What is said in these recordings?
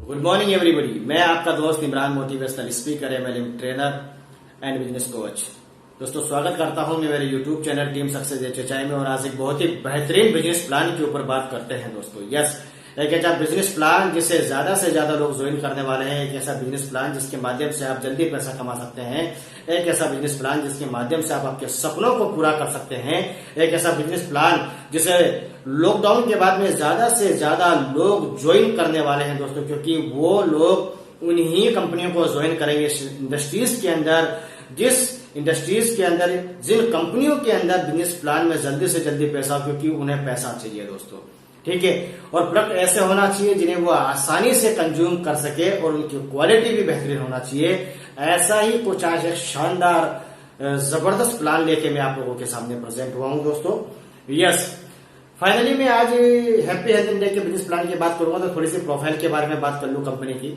Good morning everybody. मैं आपका दोस्त Imran, motivational speaker, MLM trainer and business coach. दोस्तों, स्वागत करता हूं मैं मेरे यूट्यूब चैनल टीम सक्सेस एचएचआई में। और आज एक बहुत ही बेहतरीन बिजनेस प्लान के ऊपर बात करते हैं दोस्तों। यस, एक ऐसा बिजनेस प्लान जिसे ज्यादा से ज्यादा लोग ज्वाइन करने वाले हैं। एक ऐसा बिजनेस प्लान जिसके माध्यम से आप जल्दी पैसा कमा सकते हैं। एक ऐसा बिजनेस प्लान जिसके माध्यम से आप आपके सपनों को पूरा कर सकते हैं। एक ऐसा बिजनेस प्लान जिसे लॉकडाउन के बाद में ज्यादा से ज्यादा लोग ज्वाइन करने वाले हैं दोस्तों, क्योंकि वो लोग उन्हीं कंपनियों को ज्वाइन करेंगे इंडस्ट्रीज के अंदर, जिन कंपनियों के अंदर बिजनेस प्लान में जल्दी से जल्दी पैसा, क्योंकि उन्हें पैसा चाहिए दोस्तों। ठीक है, और प्रोडक्ट ऐसे होना चाहिए जिन्हें वो आसानी से कंज्यूम कर सके और उनकी क्वालिटी भी बेहतरीन होना चाहिए। ऐसा ही कुछ आज एक शानदार जबरदस्त प्लान लेके मैं आप लोगों के सामने प्रेजेंट हुआ हूं दोस्तों। यस, फाइनली मैं आज हैप्पी हेल्थ इंडिया के बिजनेस प्लान की बात करूंगा तो थोड़ी सी प्रोफाइल के बारे में बात कर लूं कंपनी की।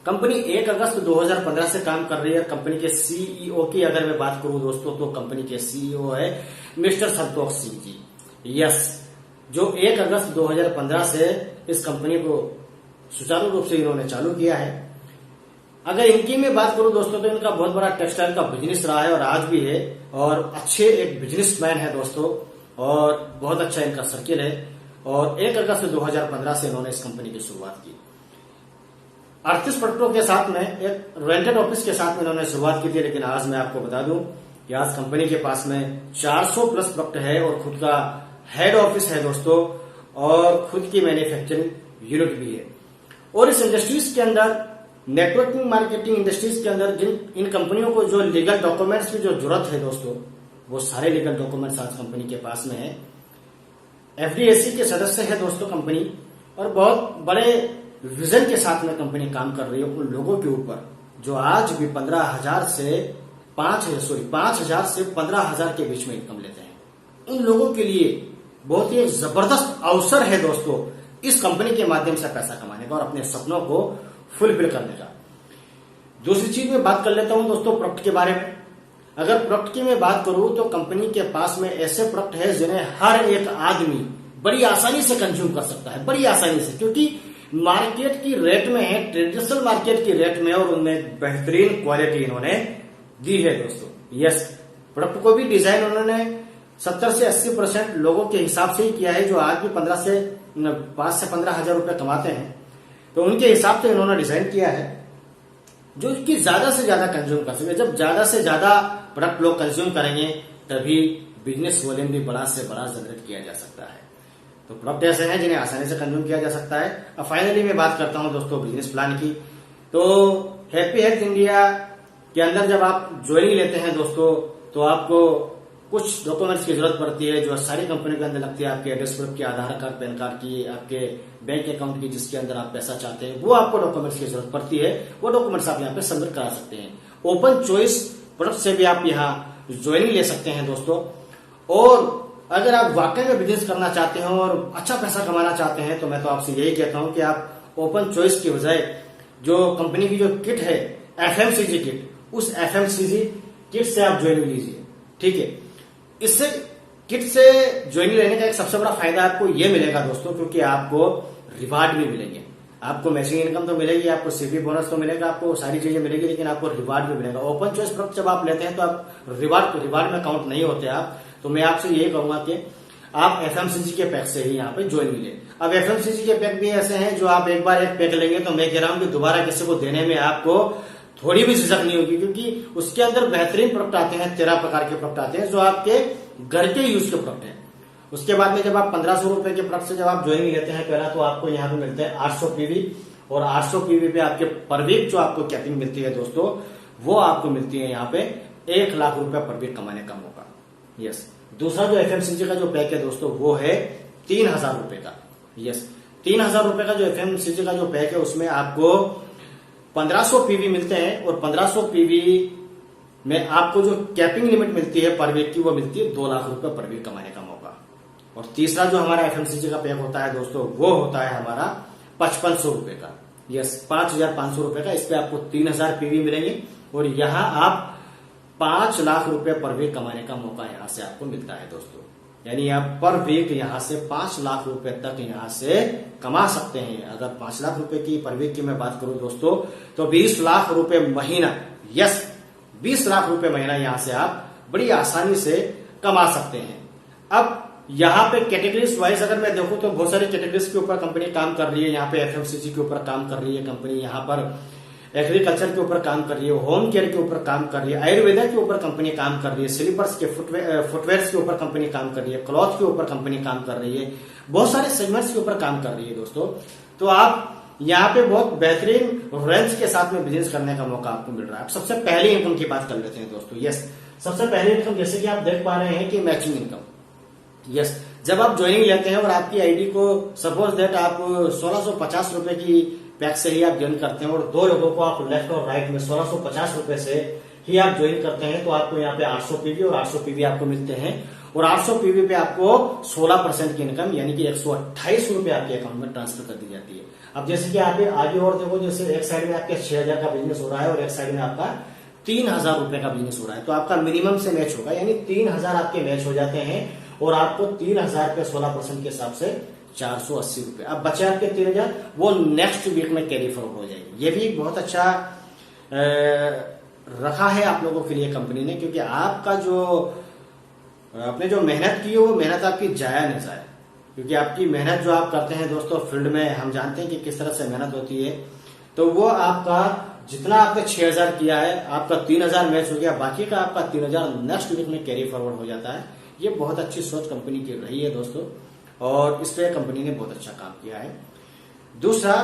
कंपनी 1 अगस्त 2015 से काम कर रही है। कंपनी के सीईओ की अगर मैं बात करूं दोस्तों तो कंपनी के सीईओ है मिस्टर संतोष सिंह जी। यस, जो 1 अगस्त 2015 से इस कंपनी को सुचारू रूप से इन्होंने चालू किया है। अगर इनकी मैं बात करूं दोस्तों तो इनका बहुत बड़ा टेक्सटाइल का बिजनेस रहा है और आज भी है, और अच्छे एक बिजनेसमैन है दोस्तों, और बहुत अच्छा इनका सर्किल है। और 1 अगस्त 2015 से इन्होंने इस कंपनी की शुरुआत की। 38 प्रोडक्टों के साथ में एक रेंटेड ऑफिस के साथ में इन्होंने शुरुआत की थी। लेकिन आज मैं आपको बता दूं कि आज कंपनी के पास में 400 प्लस प्रोडक्ट है और खुद का हेड ऑफिस है दोस्तों, और खुद की मैन्युफैक्चरिंग यूनिट भी है। और इस इंडस्ट्रीज के अंदर, नेटवर्किंग मार्केटिंग इंडस्ट्रीज के अंदर, इन कंपनियों को जो लीगल डॉक्यूमेंट्स की जो जरूरत है दोस्तों, वो सारे लीगल डॉक्यूमेंट्स आज कंपनी के पास में है। एफडीएसी के सदस्य है दोस्तों कंपनी, और बहुत बड़े विजन के साथ में कंपनी काम कर रही है उन लोगों के ऊपर जो आज भी 5,000 से 15,000 के बीच में इनकम लेते हैं। उन लोगों के लिए बहुत ही जबरदस्त अवसर है दोस्तों इस कंपनी के माध्यम से पैसा कमाने का और अपने सपनों को फुलफिल करने का। दूसरी चीज में बात कर लेता हूं दोस्तों प्रोडक्ट के बारे में। अगर प्रोडक्ट की मैं बात करूं तो कंपनी के पास में ऐसे प्रोडक्ट है जिन्हें हर एक आदमी बड़ी आसानी से कंज्यूम कर सकता है, बड़ी आसानी से, क्योंकि मार्केट की रेट में है, ट्रेडिशनल मार्केट की रेट में, और उनमें बेहतरीन क्वालिटी इन्होंने दी है दोस्तों। यस, प्रोडक्ट को भी डिजाइन उन्होंने 70 से 80% लोगों के हिसाब से ही किया है, जो आज भी 5 से 15 हजार रुपए कमाते हैं, तो उनके हिसाब से इन्होंने डिजाइन किया है जो कि ज्यादा से ज्यादा कंज्यूम कर सके। जब ज्यादा से ज्यादा प्रोडक्ट लोग कंज्यूम करेंगे तभी बिजनेस वॉल्यूम भी बड़ा से बड़ा जनरेट किया जा सकता है। तो प्रोडक्ट ऐसे हैं जिन्हें आसानी से कंज्यूम किया जा सकता है। अब फाइनली मैं बात करता हूं दोस्तों बिजनेस प्लान की। तो हैप्पी हेल्थ इंडिया के अंदर जब आप ज्वाइनिंग लेते हैं दोस्तों तो आपको कुछ डॉक्यूमेंट्स की जरूरत पड़ती है जो सारी कंपनी के अंदर लगती है। आपके एड्रेस प्रूफ की, आधार कार्ड, पैन कार्ड की, आपके बैंक अकाउंट की, जिसके अंदर आप पैसा चाहते हैं, वो आपको डॉक्यूमेंट्स की जरूरत पड़ती है। वो डॉक्यूमेंट्स आप यहाँ पे सबमिट करा सकते हैं। ओपन चॉइस प्रोडक्ट से भी आप यहाँ ज्वाइनिंग ले सकते हैं दोस्तों। और अगर आप वाकई में बिजनेस करना चाहते हैं और अच्छा पैसा कमाना चाहते हैं तो मैं तो आपसे यही कहता हूं कि आप ओपन चॉइस की बजाय जो कंपनी की जो किट है एफएमसीजी किट, उस एफएमसीजी किट से आप ज्वाइनिंग लीजिए। ठीक है, इससे किट से ज्वाइनिंग लेने का एक सबसे बड़ा फायदा आपको ये मिलेगा दोस्तों, क्योंकि आपको रिवार्ड भी मिलेंगे। आपको मैचिंग इनकम तो मिलेगी, आपको सीपी बोनस तो मिलेगा, आपको सारी चीजें मिलेगी, लेकिन आपको रिवार्ड भी मिलेगा। ओपन चॉइस प्रोडक्ट जब आप लेते हैं तो आप रिवार्ड में काउंट नहीं होते आप। तो मैं आपसे यही कहूंगा कि आप एफएमसीजी के पैक से ही यहाँ पे ज्वाइनिंग लें। अब एफएमसीजी के पैक भी ऐसे हैं जो आप एक बार एक पैक लेंगे तो मैं कह रहा हूं कि दोबारा किसी को देने में आपको थोड़ी भी झिझक नहीं होगी, क्योंकि उसके अंदर बेहतरीन प्रोडक्ट आते हैं। 13 प्रकार के प्रोडक्ट आते हैं जो आपके घर के यूज के प्रोडक्ट हैं। उसके बाद में जब आप 1500 रुपए के प्रोडक्ट से जब आप ज्वाइनिंग लेते हैं पहला, तो आपको यहाँ पे मिलते हैं 800 पीवी, और 800 पीवी पे आपके पर वीक जो आपको कैपिंग मिलती है दोस्तों, वो आपको मिलती है यहाँ पे 1 लाख रुपए पर वीक कमाने का मौका। यस, दूसरा जो एफएमसीजी का जो पैक है दोस्तों वो है 3,000 रुपए का। यस, 3,000 रुपए का जो एफएमसीजी का जो पैक है उसमें आपको 1500 पीवी मिलते हैं, और 1500 पीवी में आपको जो कैपिंग लिमिट मिलती है पर वीक की, वो मिलती है 2 लाख रुपए पर वीक कमाने का मौका। और तीसरा जो हमारा एफएमसीजी का पैक होता है दोस्तों वो होता है हमारा 5500 रुपए का। यस, 5,500 रुपए का। इस पे आपको 3,000 पीवी मिलेंगे और यहाँ आप 5 लाख रुपए पर वीक कमाने का मौका यहां से आपको मिलता है दोस्तों। यानी आप पर वीक यहां से 5 लाख रुपए तक यहां से कमा सकते हैं। अगर 5 लाख रुपए की पर वीक की मैं बात करूं दोस्तों, तो 20 लाख रुपए महीना, यस 20 लाख रुपए महीना यहां से आप बड़ी आसानी से कमा सकते हैं। अब यहाँ पे कैटेगरीज वाइज अगर मैं देखूं तो बहुत सारी कैटेगरीज के ऊपर कंपनी काम कर रही है। यहाँ पे एफएमसीजी के ऊपर काम कर रही है कंपनी, यहाँ पर एग्रीकल्चर के ऊपर काम कर रही है, होम केयर के ऊपर काम कर रही है, आयुर्वेदा के ऊपर कंपनी काम कर रही है, स्लीपर्स के फुटवेयर के ऊपर कंपनी काम कर रही है, क्लॉथ के ऊपर कंपनी काम कर रही है, बहुत सारे सेगमेंट्स के ऊपर काम कर रही है दोस्तों। तो आप यहाँ पे बहुत बेहतरीन रेंज के साथ में बिजनेस करने का मौका आपको मिल रहा है। आप सबसे पहले इनकम की बात कर लेते हैं दोस्तों। यस, सबसे पहले इनकम जैसे कि आप देख पा रहे हैं कि मैचिंग इनकम। यस, जब आप ज्वाइनिंग लेते हैं और आपकी आईडी को सपोज दैट आप 1650 रुपए की पैक से ही आप ज्वाइन करते हैं और 2 लोगों को आप लेफ्ट और राइट में 1650 रुपए से ही आप ज्वाइन करते हैं, तो आपको यहाँ पे 800 पीवी और 800 पीवी आपको मिलते हैं। और 800 पीवी पे आपको 16% की इनकम यानी कि 128 रुपए आपके अकाउंट में ट्रांसफर कर दी जाती है। अब जैसे कि आप आगे और देखो, जैसे एक साइड में आपके 6000 का बिजनेस हो रहा है और एक साइड में आपका 3000 रुपए का बिजनेस हो रहा है, तो आपका मिनिमम से मैच होगा, यानी 3000 आपके मैच हो जाते हैं और आपको 3000 पे 16% के हिसाब से 480 रुपए। अब बचे आपके 3000, वो नेक्स्ट वीक में कैरी फॉरवर्ड हो जाएगी। ये भी बहुत अच्छा रखा है आप लोगों के लिए कंपनी ने, क्योंकि आपका जो आपने जो मेहनत की है वो मेहनत आपकी जाया नहीं जाए, क्योंकि आपकी मेहनत जो आप करते हैं दोस्तों फील्ड में, हम जानते हैं कि किस तरह से मेहनत होती है। तो वो आपका जितना आपने 6000 किया है, आपका 3000 मैच हो गया, बाकी का आपका 3000 नेक्स्ट वीक में कैरी फॉरवर्ड हो जाता है। ये बहुत अच्छी सोच कंपनी की रही है दोस्तों, और इस पे कंपनी ने बहुत अच्छा काम किया है। दूसरा,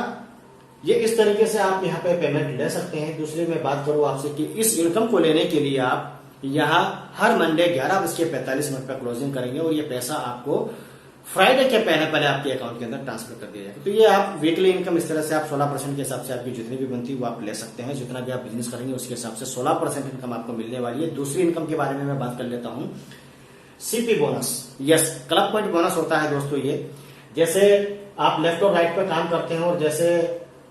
ये इस तरीके से आप यहाँ पे पेमेंट ले सकते हैं। दूसरी मैं बात करूं आपसे कि इस इनकम को लेने के लिए आप यहाँ हर मंडे 11:45 पे क्लोजिंग करेंगे और ये पैसा आपको फ्राइडे के पहले आपके अकाउंट के अंदर ट्रांसफर कर दिया जाएगा। तो ये आप वीकली इनकम इस तरह से आप 16% के हिसाब से आपकी जितनी भी बनती है वो आप ले सकते हैं। जितना भी आप बिजनेस करेंगे उसके हिसाब से 16% इनकम आपको मिलने वाली है। दूसरी इनकम के बारे में मैं बात कर लेता हूं, CP bonus. Yes, club point bonus होता है दोस्तों। ये जैसे आप लेफ्ट और राइट पे काम करते हैं और जैसे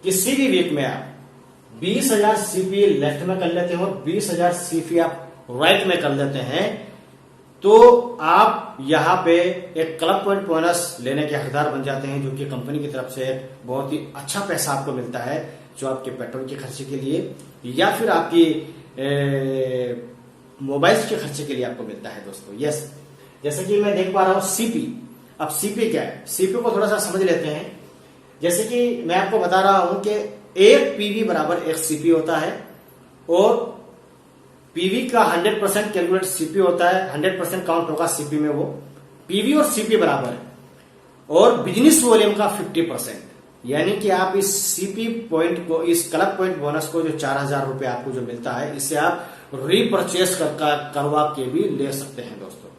किसी भी वीक में आप 20,000 सीपी लेफ्ट में कर लेते हैं और 20,000 सीपी आप राइट में कर लेते हैं, तो आप यहाँ पे एक क्लब पॉइंट बोनस लेने के हकदार बन जाते हैं, जो कि कंपनी की तरफ से बहुत ही अच्छा पैसा आपको मिलता है, जो आपके पेट्रोल के खर्चे के लिए या फिर आपकी मोबाइल्स के खर्चे के लिए आपको मिलता है दोस्तों। यस, जैसे कि मैं देख पा रहा हूं सीपी। अब सीपी क्या है, सीपी को थोड़ा सा समझ लेते हैं। जैसे कि मैं आपको बता रहा हूं कि एक पीवी बराबर एक सीपी होता है और पीवी का 100% कैलकुलेट सीपी होता है, 100% काउंट होगा सीपी में, वो पीवी और सीपी बराबर है। और बिजनेस वॉल्यूम का 50%, यानी कि आप इस सीपी पॉइंट को, इस क्लब पॉइंट बोनस को, जो 4000 रुपए आपको जो मिलता है, इससे आप रीपरचेस करवा के भी ले सकते हैं दोस्तों।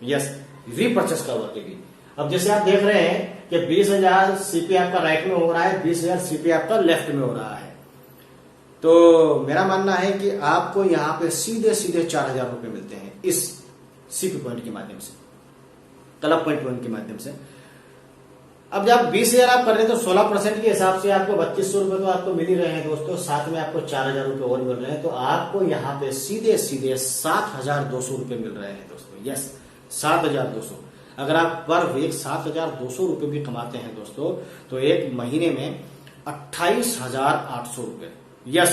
यस, रीपरचेस करवा के भी। अब जैसे आप देख रहे हैं कि 20,000 सीपी आपका राइट में हो रहा है, 20,000 सीपी आपका लेफ्ट में हो रहा है, तो मेरा मानना है कि आपको यहां पे सीधे 4000 रुपए मिलते हैं इस सीपी पॉइंट के माध्यम से, क्लब पॉइंट के माध्यम से। अब जब 20,000 आप कर रहे हैं तो 16% के हिसाब से आपको 3200 रुपए तो आपको मिल ही रहे हैं दोस्तों, साथ में आपको 4000 रुपए और मिल रहे हैं, तो आपको यहाँ पे सीधे 7200 रुपए मिल रहे हैं दोस्तों। यस, 7200। अगर आप पर वीक 7200 रुपए भी कमाते हैं दोस्तों, तो एक महीने में 28,800 रुपए, यस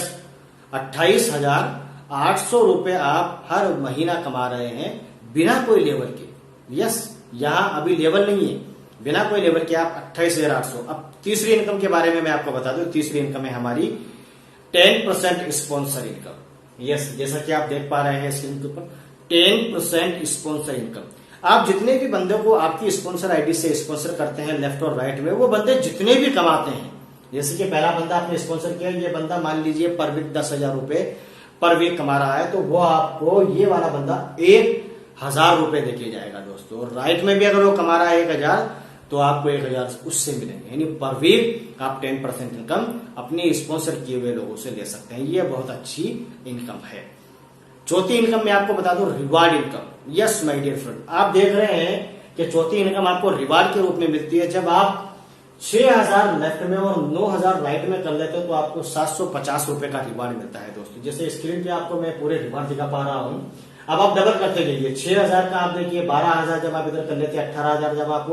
28,800 रुपए आप हर महीना कमा रहे हैं बिना कोई लेबर के। यस, यहां अभी लेबर नहीं है, बिना कोई लेबर के आप 28,800। अब तीसरी इनकम के बारे में मैं आपको बता दूं, तीसरी इनकम है हमारी 10% स्पॉन्सर इनकम। यस, जैसा कि आप देख पा रहे हैं स्क्रीन के ऊपर 10% स्पॉन्सर इनकम। आप जितने भी बंदे को आपकी स्पॉन्सर आईडी से स्पॉन्सर करते हैं लेफ्ट और राइट में, वो बंदे जितने भी कमाते हैं, जैसे कि पहला बंदा आपने स्पॉन्सर किया, ये बंदा मान लीजिए पर वीक 10,000 रुपए पर वीक कमा रहा है, तो वो आपको ये वाला बंदा 1,000 रुपए देके जाएगा दोस्तों। और राइट में भी अगर वो कमा रहा है 1,000, तो आपको 1,000 उससे मिलेंगे, यानी पर वीक आप 10% इनकम अपनी स्पॉन्सर किए हुए लोगों से ले सकते हैं। ये बहुत अच्छी इनकम है। चौथी इनकम मैं आपको बता दूं, reward income. Yes my dear friend, आप देख रहे हैं कि चौथी इनकम आपको रिवार्ड के रूप में मिलती है। जब आप 6,000 लेफ्ट में और 9,000 राइट में कर लेते हो, तो आपको 750 रुपए का रिवार्ड मिलता है दोस्तों। जैसे स्क्रीन पे आपको मैं पूरे रिवार्ड दिखा पा रहा हूं। अब आप डबल करते जाइए, 6,000 का आप देखिए 12,000 जब आप इधर कर लेते हैं, 18,000 जब आप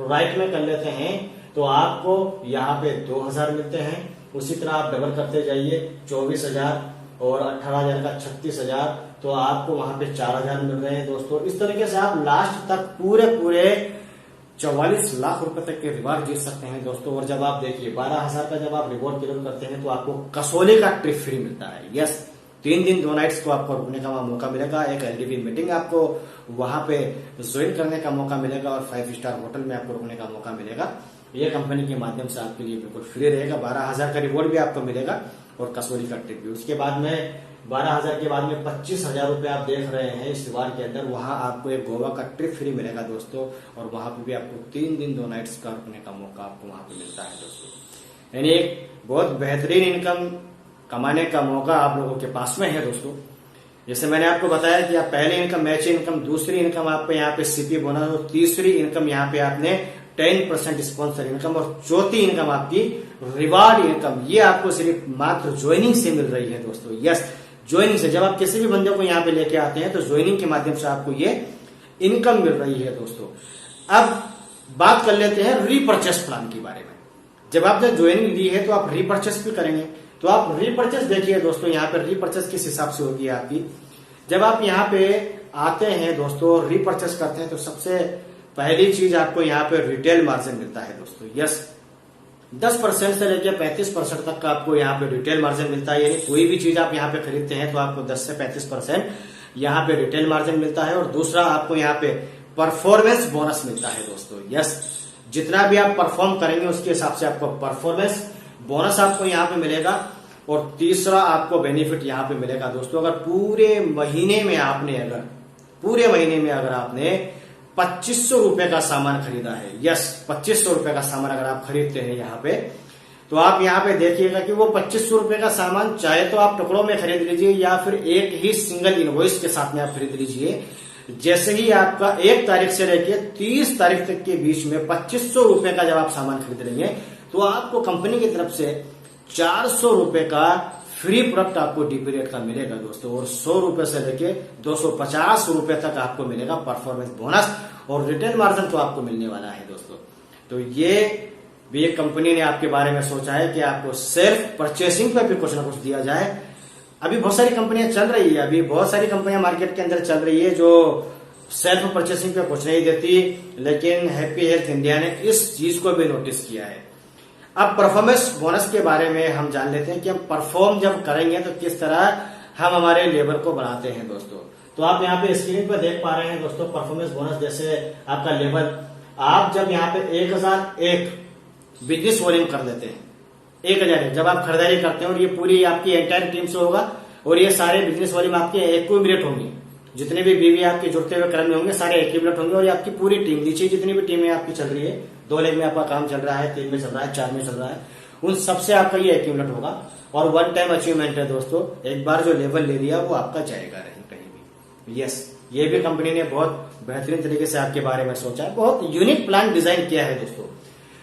राइट में कर लेते हैं तो आपको यहाँ पे 2,000 मिलते हैं। उसी तरह आप डबल करते जाइए, 24,000 और 18,000 का 36,000, तो आपको वहां पे 4,000 मिल रहे हैं दोस्तों। इस तरीके से आप लास्ट तक पूरे 44 लाख रुपए तक के रिवार्ड जीत सकते हैं दोस्तों। और जब आप देखिए 12,000 का जब आप रिवॉर्ड क्लेम करते हैं तो आपको कसौली का ट्रिप फ्री मिलता है। यस, 3 दिन 2 नाइट्स को आपको रुकने का मौका मिलेगा, एक एलडीवी मीटिंग आपको वहां पे ज्वाइन करने का मौका मिलेगा और 5 स्टार होटल में आपको रुकने का मौका मिलेगा। ये कंपनी के माध्यम से आपके लिए बिल्कुल फ्री रहेगा। 12,000 का रिवॉर्ड भी आपको मिलेगा और कसौली का ट्रिप भी। उसके बाद में 12,000 के बाद में 25,000 रुपए आप देख रहे हैं इस रिवार्ड के अंदर, वहां आपको एक गोवा का ट्रिप फ्री मिलेगा दोस्तों। और वहां पे भी आपको 3 दिन 2 नाइट्स का रुकने का मौका आपको वहां पे मिलता है दोस्तों। यानी एक बहुत बेहतरीन इनकम कमाने का मौका आप लोगों के पास में है दोस्तों। जैसे मैंने आपको बताया कि आप पहली इनकम मैच इनकम, दूसरी इनकम आपको यहाँ पे सीपी बोनस और तीसरी इनकम यहाँ पे आपने 10% स्पॉन्सर इनकम और चौथी इनकम आपकी रिवार्ड इनकम। ये आपको सिर्फ मात्र ज्वाइनिंग से मिल रही है दोस्तों। यस, ज्वाइनिंग से जब आप किसी भी बंदे को यहाँ पे लेके आते हैं तो ज्वाइनिंग के माध्यम से आपको ये इनकम मिल रही है दोस्तों। अब बात कर लेते हैं रीपर्चेस प्लान के बारे में। जब आपने ज्वाइनिंग ली है तो आप रीपर्चेस भी करेंगे, तो आप रीपर्चेस देखिए दोस्तों, यहाँ पे रीपर्चेस किस हिसाब से होगी आपकी। जब आप यहाँ पे आते हैं दोस्तों, रीपर्चेस करते हैं तो सबसे पहली चीज आपको यहाँ पे रिटेल मार्जिन मिलता है दोस्तों। यस, 10% से लेकर 35% तक का आपको यहाँ पे रिटेल मार्जिन मिलता है। यानी कोई भी चीज आप यहाँ पे खरीदते हैं तो आपको 10 से 35% यहाँ पे रिटेल मार्जिन मिलता है। और दूसरा आपको यहाँ पे परफॉर्मेंस बोनस मिलता है दोस्तों। यस, जितना भी आप परफॉर्म करेंगे उसके हिसाब से आपको परफॉर्मेंस बोनस आपको यहाँ पे मिलेगा। और तीसरा आपको बेनिफिट यहाँ पे मिलेगा दोस्तों, अगर पूरे महीने में अगर आपने 2500 रुपए का सामान खरीदा है, यस 2500 रुपए का सामान अगर आप खरीदते हैं यहाँ पे, तो आप यहाँ पे देखिएगा कि वो 2500 रुपए का सामान चाहे तो आप टुकड़ों में खरीद लीजिए या फिर एक ही सिंगल इनवॉइस के साथ में आप खरीद लीजिए। जैसे ही आपका 1 तारीख से लेकर 30 तारीख तक के बीच में 2500 रुपए का जब आप सामान खरीद लेंगे तो आपको कंपनी की तरफ से 400 रुपए का फ्री प्रोडक्ट आपको डीपी रेट का मिलेगा दोस्तों। और 100 रुपए से लेके 250 रुपए तक आपको मिलेगा परफॉर्मेंस बोनस और रिटेल मार्जिन तो आपको मिलने वाला है दोस्तों। तो ये भी एक कंपनी ने आपके बारे में सोचा है कि आपको सेल्फ परचेसिंग पे भी कुछ ना कुछ दिया जाए। अभी बहुत सारी कंपनियां चल रही है, अभी बहुत सारी कंपनियां मार्केट के अंदर चल रही है जो सेल्फ परचेसिंग पे कुछ नहीं देती, लेकिन हैप्पी हेल्थ इंडिया ने इस चीज को भी नोटिस किया है। अब परफॉर्मेंस बोनस के बारे में हम जान लेते हैं कि हम परफॉर्म जब करेंगे तो किस तरह हम हमारे लेबर को बढ़ाते हैं दोस्तों। तो आप यहाँ पे स्क्रीन पर देख पा रहे हैं दोस्तों परफॉर्मेंस बोनस। जैसे आपका लेबर, आप जब यहाँ पे 1001 बिजनेस वॉल्यूम कर देते हैं, 1000 जब आप खरीदारी करते हैं और ये पूरी आपकी एंटायर टीम से होगा और ये सारे बिजनेस वॉल्यूम आपके एक्यूमुलेट होंगे, जितने भी बीवी आपके जुड़ते हुए कर्मी होंगे सारे एक्यूमुलेट होंगे और ये आपकी पूरी टीम, नीचे जितनी भी टीमें आपकी चल रही है, 2 लेग में आपका काम चल रहा है, 3 में चल रहा है, 4 में चल रहा है, उन सबसे आपका ये एक्यूमुलेट होगा। और 1 टाइम अचीवमेंट है दोस्तों, एक बार जो लेवल ले लिया वो आपका जाएगा नहीं कहीं भी। यस, ये भी कंपनी ने बहुत बेहतरीन तरीके से आपके बारे में सोचा है, बहुत यूनिक प्लान डिजाइन किया है दोस्तों।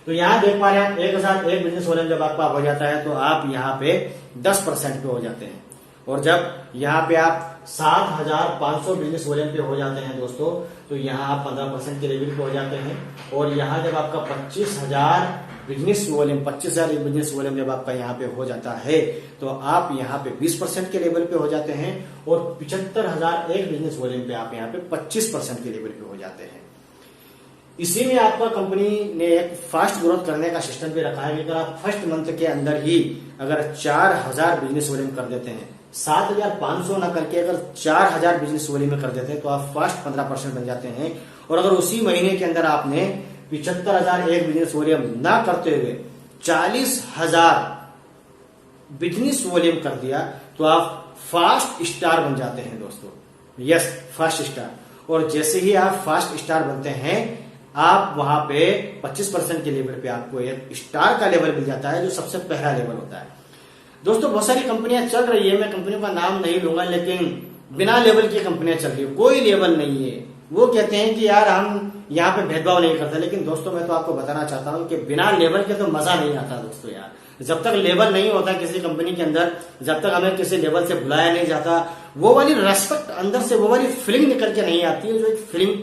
तो यहाँ देख पा रहे हैं 1001 बिजनेस वॉल्यूम जब आपका हो जाता है तो आप यहाँ पे 10% पे हो जाते हैं। और जब यहाँ पे आप 7,500 बिजनेस वॉल्यूम पे हो जाते हैं दोस्तों तो यहाँ आप 15% के लेवल पे हो जाते हैं। और यहाँ जब आपका 25,000 बिजनेस वॉल्यूम जब आपका यहाँ पे हो जाता है तो आप यहाँ पे 20% के लेवल पे हो जाते हैं। और 75,001 बिजनेस वॉल्यूम पे आप यहाँ पे 25% के लेवल पे हो जाते हैं। इसी में आपका कंपनी ने एक फास्ट ग्रोथ करने का सिस्टम भी रखा है कि अगर आप फर्स्ट मंथ के अंदर ही अगर 4,000 बिजनेस वॉल्यूम कर देते हैं, 7,500 ना करके अगर 4,000 बिजनेस वॉल्यूम में कर देते हैं तो आप फास्ट 15% बन जाते हैं। और अगर उसी महीने के अंदर आपने 75,001 बिजनेस वॉल्यूम ना करते हुए 40,000 बिजनेस वॉल्यूम कर दिया तो आप फास्ट स्टार बन जाते हैं दोस्तों। Yes, fast star. और जैसे ही आप फास्ट स्टार बनते हैं आप वहां पे 25% के लेवल पे आपको एक स्टार का लेवल मिल जाता है जो सबसे पहला लेवल होता है दोस्तों। बहुत सारी कंपनियां चल रही है, मैं कंपनियों का नाम नहीं लूंगा, लेकिन बिना लेवल की कंपनियां चल रही है, कोई लेवल नहीं है, वो कहते हैं कि यार हम यहाँ पे भेदभाव नहीं करते, लेकिन दोस्तों मैं तो आपको बताना चाहता हूँ कि बिना लेवल के तो मजा नहीं आता दोस्तों यार। जब तक लेवल नहीं होता किसी कंपनी के अंदर, जब तक हमें किसी लेवल से बुलाया नहीं जाता, वो वाली रेस्पेक्ट अंदर से, वो वाली फीलिंग निकल के नहीं आती है जो एक फीलिंग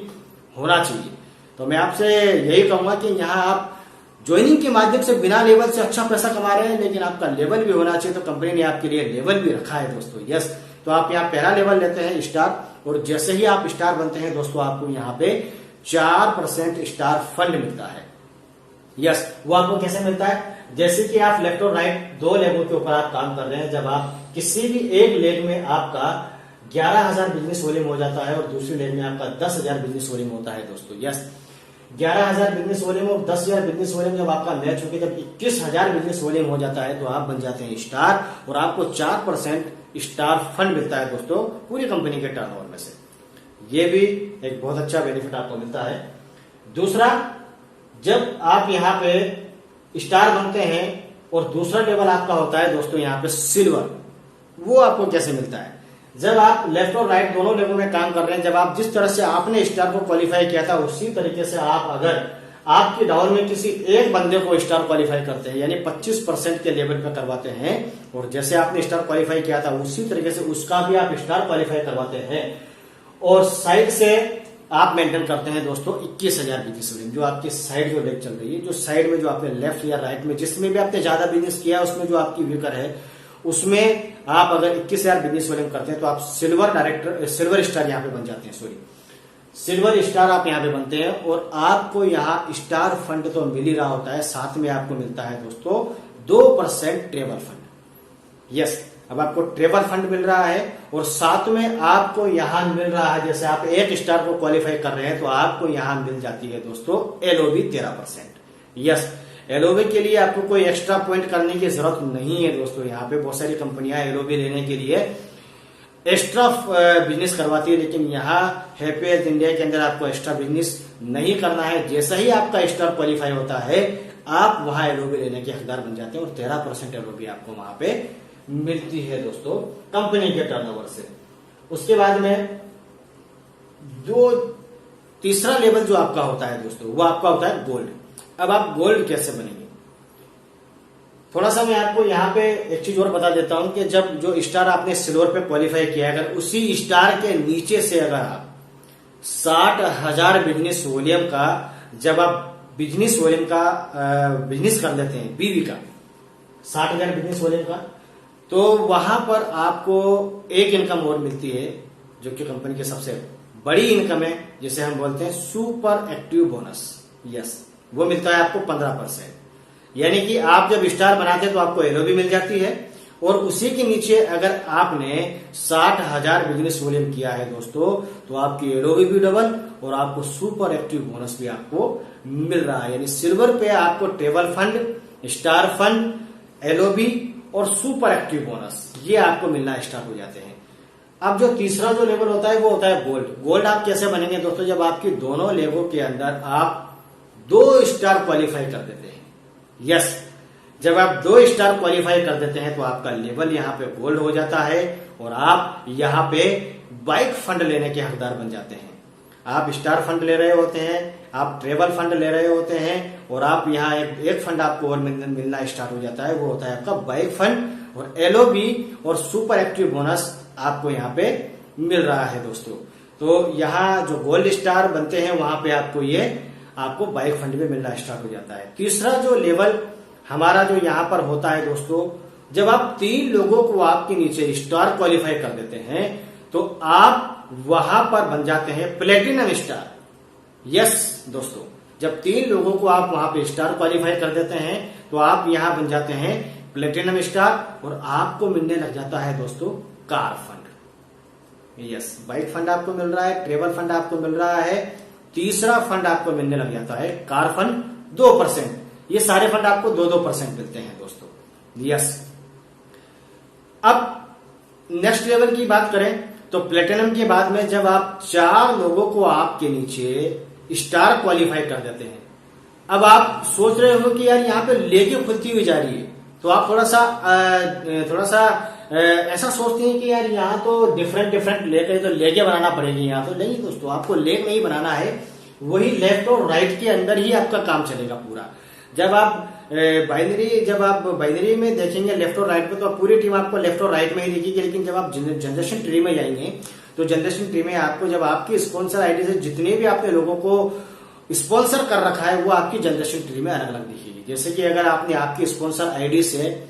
होना चाहिए। तो मैं आपसे यही कहूंगा कि यहाँ आप ज्वाइनिंग के माध्यम से बिना लेवल से अच्छा पैसा कमा रहे हैं, लेकिन आपका लेवल भी होना चाहिए, तो कंपनी ने आपके लिए लेवल भी रखा है दोस्तों। यस, तो आप यहाँ पहला लेवल लेते हैं स्टार, और जैसे ही आप स्टार बनते हैं दोस्तों आपको यहाँ पे 4% स्टार फंड मिलता है। यस, वो आपको कैसे मिलता है? जैसे कि आप लेफ्ट और राइट दो लेगों के ऊपर आप काम कर रहे हैं, जब आप किसी भी एक लेग में आपका 11,000 बिजनेस वॉल्यूम हो जाता है और दूसरी लेग में आपका 10,000 बिजनेस वॉल्यूम होता है दोस्तों। यस, 11,000 बिजनेस वॉल्यूम और 10,000 बिजनेस वॉल्यूम जब आपका मैच होकर जब 21,000 बिजनेस वॉल्यूम हो जाता है तो आप बन जाते हैं स्टार, और आपको 4% स्टार फंड मिलता है दोस्तों पूरी कंपनी के टर्नओवर में से। ये भी एक बहुत अच्छा बेनिफिट आपको मिलता है। दूसरा, जब आप यहाँ पे स्टार बनते हैं और दूसरा लेवल आपका होता है दोस्तों यहाँ पे सिल्वर, वो आपको कैसे मिलता है? जब आप लेफ्ट और राइट दोनों लेवल में काम कर रहे हैं, जब आप जिस तरह से आपने स्टार को क्वालिफाई किया था उसी तरीके से आप अगर आपकी डाउन में किसी एक बंदे को स्टार क्वालिफाई करते हैं, यानी 25% के लेवल पर करवाते हैं, और जैसे आपने स्टार क्वालिफाई किया था उसी तरीके से उसका भी आप स्टार क्वालिफाई करवाते हैं, और साइड से आप मेंटेन करते हैं दोस्तों 21,000 बिजनेस वॉल्यूम, जो आपकी साइड जो लेग चल रही है, जो साइड में जो आपने लेफ्ट या राइट में जिसमें भी आपने ज्यादा बिजनेस किया उसमें जो आपकी वीकर है, उसमें आप अगर 21,000 बिजनेस वॉल्यूम करते हैं तो आप सिल्वर स्टार यहाँ पे बन जाते हैं, सिल्वर स्टार आप यहाँ पे बनते हैं, और आपको यहाँ स्टार फंड तो मिल ही रहा होता है, साथ में आपको मिलता है दोस्तों 2% ट्रेवल फंड। यस, अब आपको ट्रेवल फंड मिल रहा है और साथ में आपको यहाँ मिल रहा है, जैसे आप एक स्टार को क्वालिफाई कर रहे हैं तो आपको यहाँ मिल जाती है दोस्तों एलओबी 13%। यस, एलओबी के लिए आपको कोई एक्स्ट्रा पॉइंट करने की जरूरत नहीं है दोस्तों। यहाँ पे बहुत सारी कंपनियां एलओबी लेने के लिए एक्स्ट्रा बिजनेस करवाती है, लेकिन यहाँ हैप्पी हेल्थ इंडिया के अंदर आपको एक्स्ट्रा बिजनेस नहीं करना है। जैसा ही आपका स्टार क्वालिफाई होता है आप वहां एलओबी लेने के हकदार बन जाते हैं, और 13% एलओबी आपको वहां पे मिलती है दोस्तों कंपनी के टर्नओवर से। उसके बाद में जो तीसरा लेवल जो आपका होता है दोस्तों, वो आपका होता है गोल्ड। अब आप गोल्ड कैसे बनेंगे, थोड़ा सा मैं आपको यहाँ पे एक चीज और बता देता हूं कि जब जो स्टार आपने सिल्वर पे क्वालिफाई किया, अगर उसी स्टार के नीचे से अगर आप 60,000 बिजनेस वॉल्यूम का, जब आप बिजनेस वॉल्यूम का बिजनेस कर लेते हैं, बीवी का 60,000 बिजनेस वॉल्यूम का, तो वहां पर आपको एक इनकम और मिलती है जो कि कंपनी की सबसे बड़ी इनकम है, जिसे हम बोलते हैं सुपर एक्टिव बोनस। यस, वो मिलता है आपको 15%। यानी कि आप जब स्टार बनाते हैं तो आपको एलओबी मिल जाती है, और उसी के नीचे अगर आपने 60,000 बिजनेस वॉल्यूम किया है दोस्तों तो आपकी एलओबी भी डबल और आपको सुपर एक्टिव बोनस भी आपको मिल रहा है। यानी सिल्वर पे आपको travel fund, star fund, LOB और सुपर एक्टिव बोनस, ये आपको मिलना स्टार्ट हो जाते हैं। अब जो तीसरा जो लेवल होता है वो होता है गोल्ड। गोल्ड आप कैसे बनेंगे दोस्तों, जब आपकी दोनों लेवों के अंदर आप 2 स्टार क्वालिफाई कर देते हैं। यस, जब आप 2 स्टार क्वालिफाई कर देते हैं तो आपका लेवल यहाँ पे गोल्ड हो जाता है, और आप यहाँ पे बाइक फंड लेने के हकदार बन जाते हैं। आप स्टार फंड ले रहे होते हैं, आप ट्रेवल फंड ले रहे होते हैं, और आप यहाँ एक फंड आपको और मिलना स्टार्ट हो जाता है, वो होता है आपका बाइक फंड, और एलओबी और सुपर एक्टिव बोनस आपको यहाँ पे मिल रहा है दोस्तों। तो यहाँ जो गोल्ड स्टार बनते हैं वहां पे आपको बाइक फंड भी मिलना स्टार्ट हो जाता है। तीसरा जो लेवल हमारा जो यहाँ पर होता है दोस्तों, जब आप 3 लोगों को आपके नीचे स्टार क्वालिफाई कर देते हैं तो आप वहां पर बन जाते हैं प्लेटिनम स्टार। यस दोस्तों, जब 3 लोगों को आप वहां पे स्टार क्वालिफाई कर देते हैं तो आप यहां बन जाते हैं प्लेटिनम स्टार, और आपको मिलने लग जाता है दोस्तों car fund. Yes, bike fund आपको मिल रहा है, ट्रेवल फंड आपको मिल रहा है, तीसरा फंड आपको मिलने लग जाता है कार फंड 2%। ये सारे फंड आपको 2-2% मिलते हैं दोस्तों। यस, अब नेक्स्ट लेवल की बात करें तो प्लेटिनम के बाद में जब आप 4 लोगों को आपके नीचे स्टार क्वालिफाई कर देते हैं, अब आप सोच रहे हो कि यार यहाँ पे लेके खुलती हुई जा रही है, तो आप थोड़ा सा ऐसा सोचते हैं कि यार यहाँ तो डिफरेंट डिफरेंट लेकर तो लेके बनाना पड़ेगी, यहाँ तो नहीं दोस्तों, आपको लेग नहीं बनाना है, वही लेफ्ट और राइट के अंदर ही आपका काम चलेगा पूरा। जब आप बाइनरी में देखेंगे लेफ्ट और राइट पे, तो पूरी टीम आपको लेफ्ट और राइट में ही दिखेगी। लेकिन जब आप जनरेशन ट्री में जाएंगे तो जनरेशन ट्री में आपको जब आपकी स्पॉन्सर आईडी से जितने भी आपने लोगों को स्पॉन्सर कर रखा है वो आपकी जनरेशन ट्री में अलग अलग दिखेगी। जैसे कि अगर आपने आपकी स्पॉन्सर आईडी से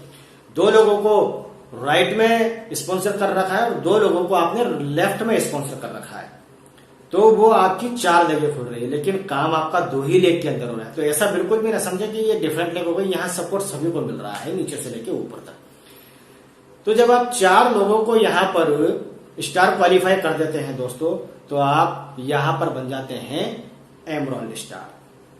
2 लोगों को राइट में स्पॉन्सर कर रखा है और 2 लोगों को आपने लेफ्ट में स्पॉन्सर कर रखा है, तो वो आपकी 4 लेगें खुल रही है, लेकिन काम आपका 2 ही लेग के अंदर हो रहा है। तो ऐसा बिल्कुल भी ना समझे कि ये डिफरेंट लेग हो गई, यहाँ सपोर्ट सभी को मिल रहा है नीचे से लेके ऊपर तक। तो जब आप 4 लोगों को यहाँ पर स्टार क्वालिफाई कर देते हैं दोस्तों, तो आप यहाँ पर बन जाते हैं Emerald star.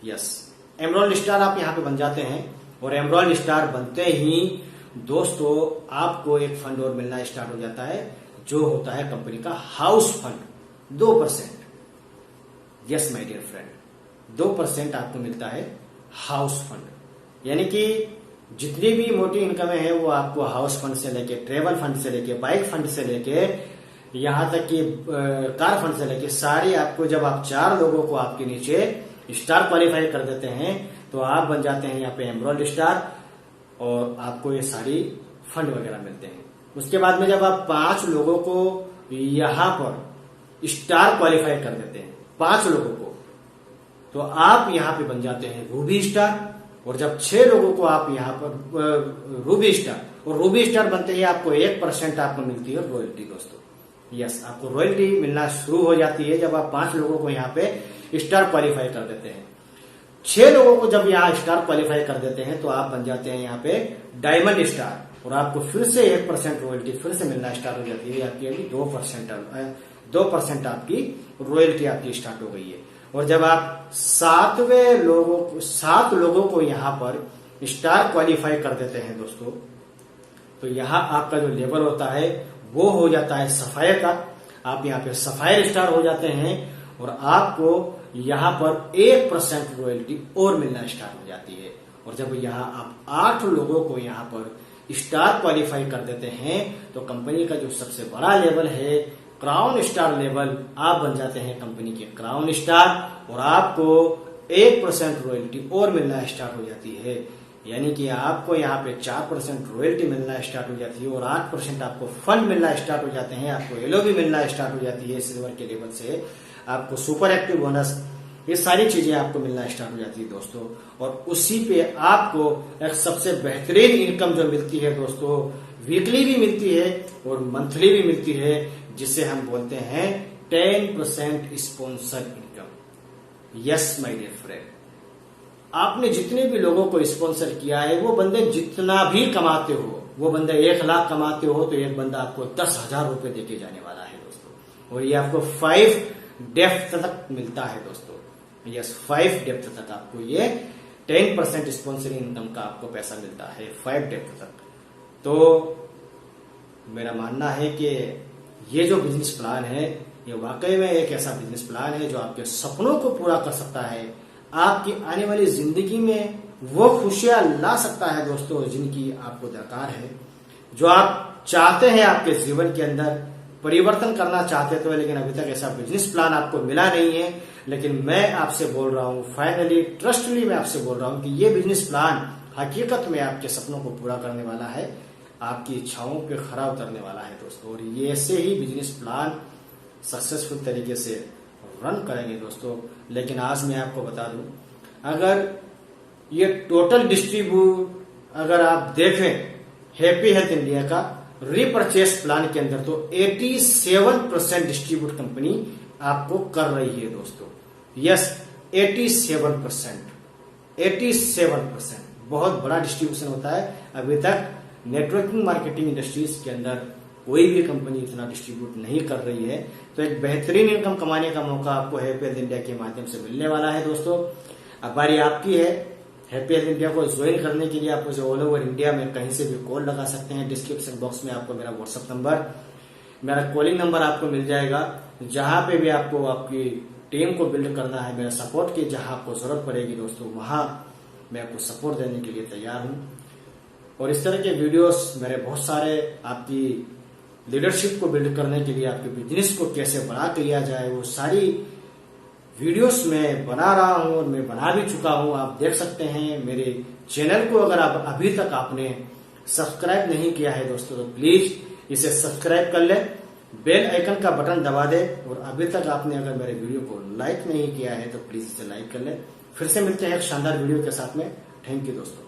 Yes, Emerald star आप यहाँ पे बन जाते हैं, और एमरॉल्ड स्टार बनते ही दोस्तों आपको एक फंड और मिलना स्टार्ट हो जाता है, जो होता है कंपनी का house fund 2%। Yes my dear friend, 2% आपको मिलता है हाउस फंड। यानी कि जितनी भी मोटी इनकम है वो आपको हाउस फंड से लेके, ट्रेवल फंड से लेके, बाइक फंड से लेके, यहां तक कि कार फंड से लेके सारी आपको, जब आप 4 लोगों को आपके नीचे स्टार क्वालिफाई कर देते हैं तो आप बन जाते हैं यहाँ पे एमरॉल्ड स्टार, और आपको ये सारी फंड वगैरह मिलते हैं। उसके बाद में जब आप 5 लोगों को यहां पर स्टार क्वालिफाई कर देते हैं, 5 लोगों को, तो आप यहां पे बन जाते हैं रूबी स्टार। और जब 6 लोगों को आप यहां पर रूबी स्टार, और रूबी स्टार बनते ही आपको 1% आपको मिलती है रॉयल्टी दोस्तों। यस, आपको रॉयल्टी मिलना शुरू हो जाती है जब आप 5 लोगों को यहाँ पे स्टार क्वालिफाई कर देते हैं। 6 लोगों को जब यहाँ स्टार क्वालिफाई कर देते हैं तो आप बन जाते हैं यहाँ पे डायमंड स्टार, और आपको फिर से 1% रॉयल्टी फिर से मिलना स्टार्ट हो जाती है। आपकी अभी 2% आपकी रॉयल्टी आपकी स्टार्ट हो गई है। और जब आप 7 लोगों को यहाँ पर स्टार क्वालिफाई कर देते हैं दोस्तों, तो यहाँ आपका जो लेवल होता है वो हो जाता है सफायर का। आप यहाँ पे सफायर स्टार हो जाते हैं, और आपको यहाँ पर 1% रॉयल्टी और मिलना स्टार्ट हो जाती है। और जब यहाँ आप 8 लोगों को यहाँ पर स्टार क्वालिफाई कर देते हैं तो कंपनी का जो सबसे बड़ा लेवल है क्राउन स्टार लेवल, आप बन जाते हैं कंपनी के क्राउन स्टार, और आपको 1% रॉयल्टी और मिलना स्टार्ट हो जाती है। यानी कि आपको यहाँ पे 4% रॉयल्टी मिलना स्टार्ट हो जाती है, और 8% आपको फंड मिलना स्टार्ट हो जाते हैं। आपको एलओबी मिलना स्टार्ट हो जाती है सिल्वर के लेवल से, आपको सुपर एक्टिव बोनस, ये सारी चीजें आपको मिलना स्टार्ट हो जाती है दोस्तों। और उसी पे आपको एक सबसे बेहतरीन इनकम जो मिलती है दोस्तों, वीकली भी मिलती है और मंथली भी मिलती है, जिसे हम बोलते हैं 10% sponsor income. Yes my dear friend, आपने जितने भी लोगों को स्पॉन्सर किया है, वो बंदे जितना भी कमाते हो, वो बंदे 1 लाख कमाते हो, तो एक बंदा आपको 10,000 रुपए देके जाने वाला है दोस्तों। और ये आपको 5 डेप्थ तक मिलता है दोस्तों। यस, 5 डेप्थ तक आपको ये 10% स्पॉन्सरिंग इनकम का आपको पैसा मिलता है 5 डेप्थ तक। तो मेरा मानना है कि ये जो बिजनेस प्लान है, ये वाकई में एक ऐसा बिजनेस प्लान है जो आपके सपनों को पूरा कर सकता है, आपकी आने वाली जिंदगी में वो खुशियां ला सकता है दोस्तों जिनकी आपको दरकार है, जो आप चाहते हैं आपके जीवन के अंदर परिवर्तन करना चाहते थे, लेकिन अभी तक ऐसा बिजनेस प्लान आपको मिला नहीं है। लेकिन मैं आपसे बोल रहा हूं, फाइनली ट्रस्टली मैं आपसे बोल रहा हूं कि ये बिजनेस प्लान हकीकत में आपके सपनों को पूरा करने वाला है, आपकी इच्छाओं पे खरा उतरने वाला है दोस्तों। और ये ऐसे ही बिजनेस प्लान सक्सेसफुल तरीके से रन करेंगे दोस्तों। लेकिन आज मैं आपको बता दूं, अगर ये टोटल डिस्ट्रीब्यूट अगर आप देखें हैप्पी हेल्थ इंडिया का रीपरचेस प्लान के अंदर, तो 87% डिस्ट्रीब्यूट कंपनी आपको कर रही है दोस्तों। यस, 87% बहुत बड़ा डिस्ट्रीब्यूशन होता है। अभी तक नेटवर्किंग मार्केटिंग इंडस्ट्रीज के अंदर कोई भी कंपनी इतना डिस्ट्रीब्यूट नहीं कर रही है। तो एक बेहतरीन इनकम कमाने का मौका आपको हैप्पी हेल्थ इंडिया के माध्यम से मिलने वाला है दोस्तों। अब बारी आपकी है। हैप्पी हेल्थ इंडिया को ज्वाइन करने के लिए आप मुझे ऑल ओवर इंडिया में कहीं से भी कॉल लगा सकते हैं। डिस्क्रिप्शन बॉक्स में आपको मेरा व्हाट्सएप नंबर, मेरा कॉलिंग नंबर आपको मिल जाएगा। जहां पे भी आपको आपकी टीम को बिल्ड करना है, मेरा सपोर्ट की जहां आपको जरूरत पड़ेगी दोस्तों, वहां मैं आपको सपोर्ट देने के लिए तैयार हूं। और इस तरह के वीडियोस मेरे बहुत सारे आपकी लीडरशिप को बिल्ड करने के लिए, आपके बिजनेस को कैसे बड़ा किया जाए, वो सारी वीडियोस मैं बना रहा हूं और मैं बना भी चुका हूं। आप देख सकते हैं मेरे चैनल को। अगर आप अभी तक आपने सब्सक्राइब नहीं किया है दोस्तों, तो प्लीज इसे सब्सक्राइब कर ले, बेल आइकन का बटन दबा दे, और अभी तक आपने अगर मेरे वीडियो को लाइक नहीं किया है तो प्लीज इसे लाइक कर ले। फिर से मिलते हैं एक शानदार वीडियो के साथ में। थैंक यू दोस्तों।